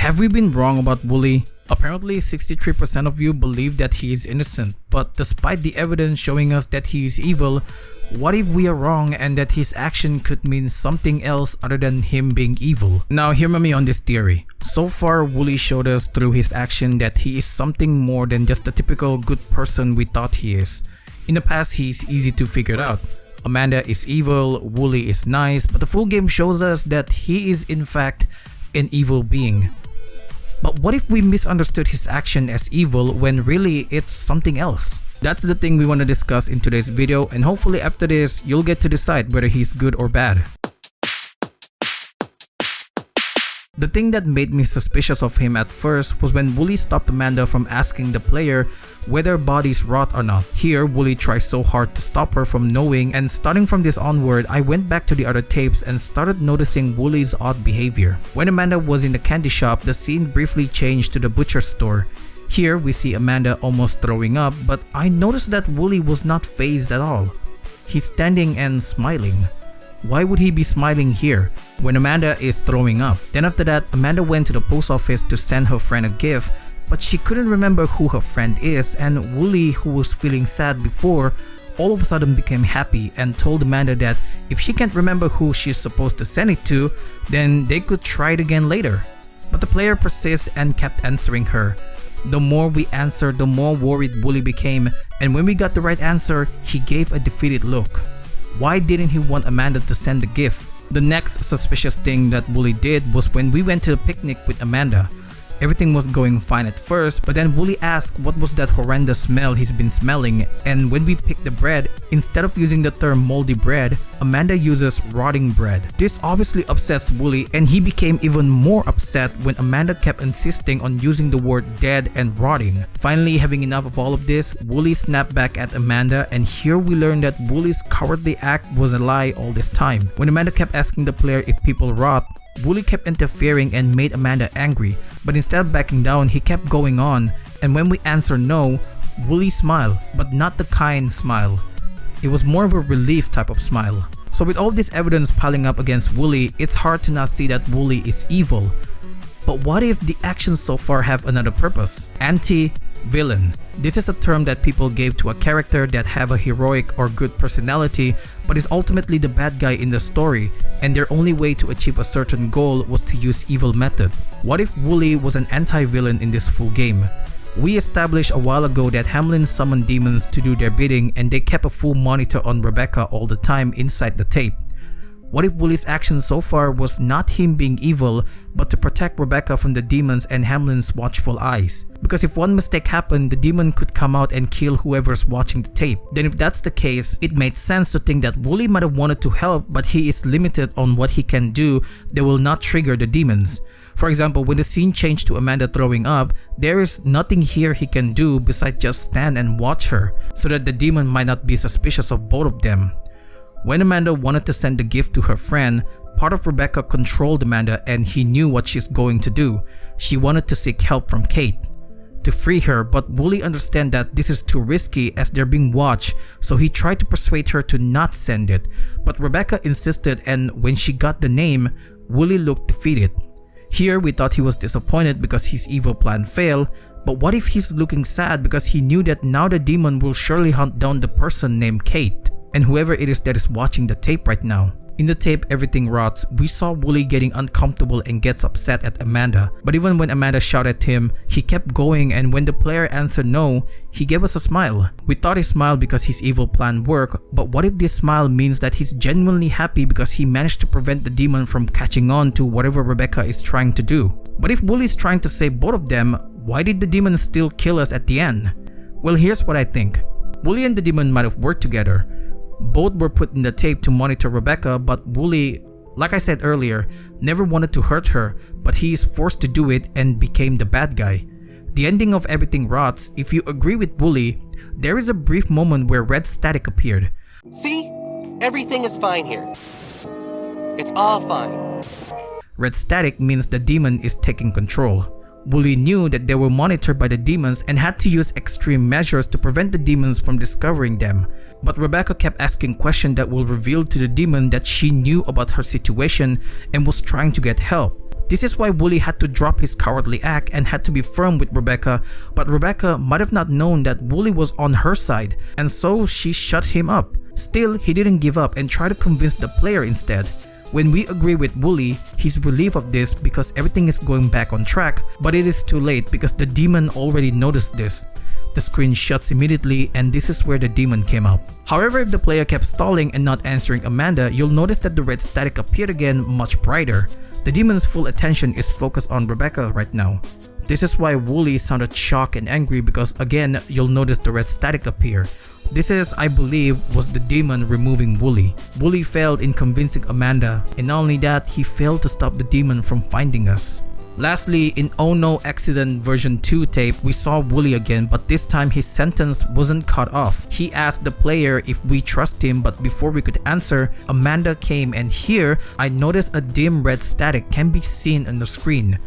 Have we been wrong about Wooly? Apparently 63% of you believe that he is innocent, but despite the evidence showing us that he is evil, what if we are wrong and that his action could mean something else other than him being evil? Now hear me on this theory. So far, Wooly showed us through his action that he is something more than just the typical good person we thought he is. In the past, he is easy to figure out. Amanda is evil, Wooly is nice, but the full game shows us that he is in fact an evil being. But what if we misunderstood his action as evil when really it's something else? That's the thing we want to discuss in today's video, and hopefully after this, you'll get to decide whether he's good or bad. The thing that made me suspicious of him at first was when Wooly stopped Amanda from asking the player whether bodies rot or not. Here, Wooly tries so hard to stop her from knowing, and starting from this onward, I went back to the other tapes and started noticing Wooly's odd behavior. When Amanda was in the candy shop, the scene briefly changed to the butcher store. Here, we see Amanda almost throwing up, but I noticed that Wooly was not fazed at all. He's standing and smiling. Why would he be smiling here when Amanda is throwing up? Then after that, Amanda went to the post office to send her friend a gift, but she couldn't remember who her friend is, and Wooly, who was feeling sad before, all of a sudden became happy and told Amanda that if she can't remember who she's supposed to send it to, then they could try it again later. But the player persists and kept answering her. The more we answered, the more worried Wooly became, and when we got the right answer, he gave a defeated look. Why didn't he want Amanda to send the gift? The next suspicious thing that Wooly did was when we went to the picnic with Amanda. Everything was going fine at first, but then Wooly asked what was that horrendous smell he's been smelling, and when we picked the bread, instead of using the term moldy bread, Amanda uses rotting bread. This obviously upsets Wooly, and he became even more upset when Amanda kept insisting on using the word dead and rotting. Finally, having enough of all of this, Wooly snapped back at Amanda, and here we learn that Wooly's cowardly act was a lie all this time. When Amanda kept asking the player if people rot, Wooly kept interfering and made Amanda angry, but instead of backing down, he kept going on, and when we answered no, Wooly smiled, but not the kind smile. It was more of a relief type of smile. So with all this evidence piling up against Wooly, it's hard to not see that Wooly is evil. But what if the actions so far have another purpose? Anti-villain. This is a term that people gave to a character that have a heroic or good personality but is ultimately the bad guy in the story, and their only way to achieve a certain goal was to use evil method. What if Wooly was an anti-villain in this full game? We established a while ago that Hamlin summoned demons to do their bidding, and they kept a full monitor on Rebecca all the time inside the tape. What if Wooly's action so far was not him being evil, but to protect Rebecca from the demons and Hamlin's watchful eyes? Because if one mistake happened, the demon could come out and kill whoever's watching the tape. Then if that's the case, it made sense to think that Wooly might have wanted to help, but he is limited on what he can do that will not trigger the demons. For example, when the scene changed to Amanda throwing up, there is nothing here he can do besides just stand and watch her, so that the demon might not be suspicious of both of them. When Amanda wanted to send the gift to her friend, part of Rebecca controlled Amanda, and he knew what she's going to do. She wanted to seek help from Kate to free her, but Wooly understand that this is too risky as they're being watched, so he tried to persuade her to not send it. But Rebecca insisted, and when she got the name, Wooly looked defeated. Here we thought he was disappointed because his evil plan failed, but what if he's looking sad because he knew that now the demon will surely hunt down the person named Kate, and whoever it is that is watching the tape right now. In the tape Everything Rots, we saw Wooly getting uncomfortable and gets upset at Amanda, but even when Amanda shouted at him, he kept going, and when the player answered no, he gave us a smile. We thought he smiled because his evil plan worked, but what if this smile means that he's genuinely happy because he managed to prevent the demon from catching on to whatever Rebecca is trying to do? But if Wooly's trying to save both of them, why did the demon still kill us at the end? Well, here's what I think. Wooly and the demon might have worked together. Both were put in the tape to monitor Rebecca, but Wooly, like I said earlier, never wanted to hurt her, but he is forced to do it and became the bad guy. The ending of Everything Rots, if you agree with Wooly, there is a brief moment where red static appeared. See? Everything is fine here. It's all fine. Red static means the demon is taking control. Wooly knew that they were monitored by the demons and had to use extreme measures to prevent the demons from discovering them. But Rebecca kept asking questions that will reveal to the demon that she knew about her situation and was trying to get help. This is why Wooly had to drop his cowardly act and had to be firm with Rebecca, but Rebecca might have not known that Wooly was on her side, and so she shut him up. Still, he didn't give up and tried to convince the player instead. When we agree with Wooly, he's relieved of this because everything is going back on track, but it is too late because the demon already noticed this. The screen shuts immediately, and this is where the demon came out. However, if the player kept stalling and not answering Amanda, you'll notice that the red static appeared again much brighter. The demon's full attention is focused on Rebecca right now. This is why Wooly sounded shocked and angry because again, you'll notice the red static appear. This is, I believe, was the demon removing Wooly. Wooly failed in convincing Amanda, and not only that, he failed to stop the demon from finding us. Lastly, in Oh No Accident version 2 tape, we saw Wooly again, but this time his sentence wasn't cut off. He asked the player if we trust him, but before we could answer, Amanda came, and here I noticed a dim red static can be seen on the screen.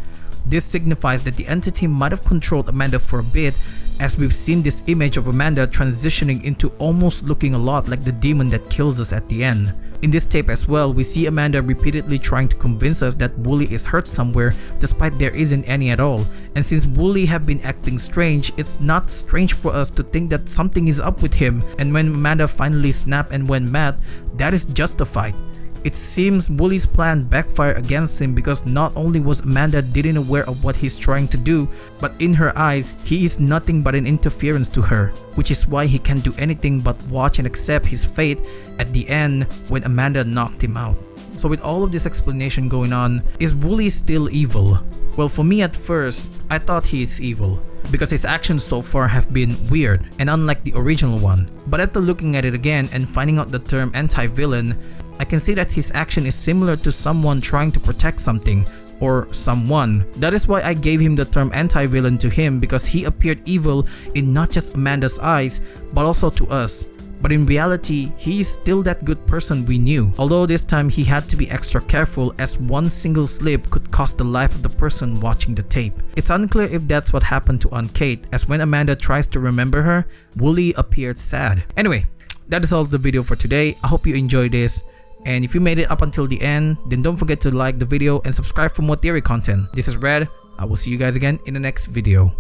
This signifies that the entity might have controlled Amanda for a bit, as we've seen this image of Amanda transitioning into almost looking a lot like the demon that kills us at the end. In this tape as well, we see Amanda repeatedly trying to convince us that Wooly is hurt somewhere despite there isn't any at all. And since Wooly have been acting strange, it's not strange for us to think that something is up with him, and when Amanda finally snapped and went mad, that is justified. It seems Wooly's plan backfired against him because not only was Amanda didn't aware of what he's trying to do, but in her eyes, he is nothing but an interference to her, which is why he can't do anything but watch and accept his fate at the end when Amanda knocked him out. So with all of this explanation going on, is Wooly still evil? Well, for me at first, I thought he is evil because his actions so far have been weird and unlike the original one. But after looking at it again and finding out the term anti-villain, I can see that his action is similar to someone trying to protect something or someone. That is why I gave him the term anti-villain to him, because he appeared evil in not just Amanda's eyes but also to us. But in reality, he is still that good person we knew, although this time he had to be extra careful as one single slip could cost the life of the person watching the tape. It's unclear if that's what happened to Aunt Kate, as when Amanda tries to remember her, Wooly appeared sad. Anyway, that is all the video for today. I hope you enjoyed this. And if you made it up until the end, then don't forget to like the video and subscribe for more theory content. This is Red. I will see you guys again in the next video.